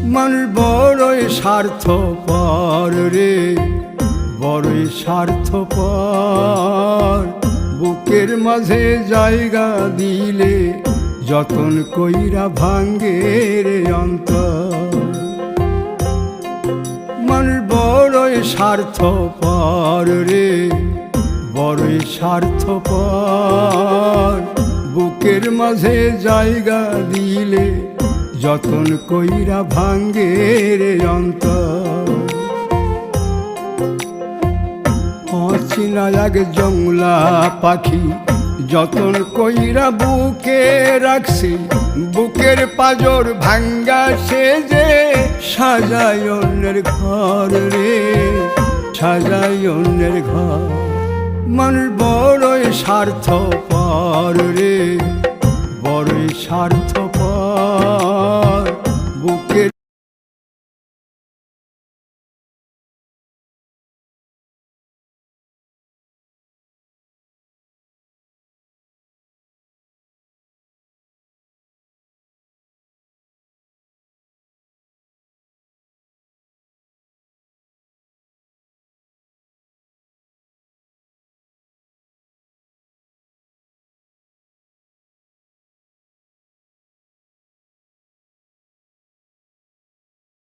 মানুষ বড়ই স্বার্থপর রে, বড়ই স্বার্থপর। বুকের মাঝে জায়গা দিলে যতন কইরা ভাঙ্গে রে অন্তর। মানুষ বড়ই স্বার্থপর রে, বড়ই স্বার্থপর। বুকের মাঝে জায়গা দিলে যতন কইরা ভাঙ্গে রে অন্তর। অচিনা এক জংলা পাখি যতন কইরা বুকে রাখছি, বুকের পাজর ভাঙ্গা সে যে সাজায় অন্যের ঘর রে, সাজায় অন্যের ঘর। মানুষ বড়ই স্বার্থপর রে, বড়ই স্বার্থপর।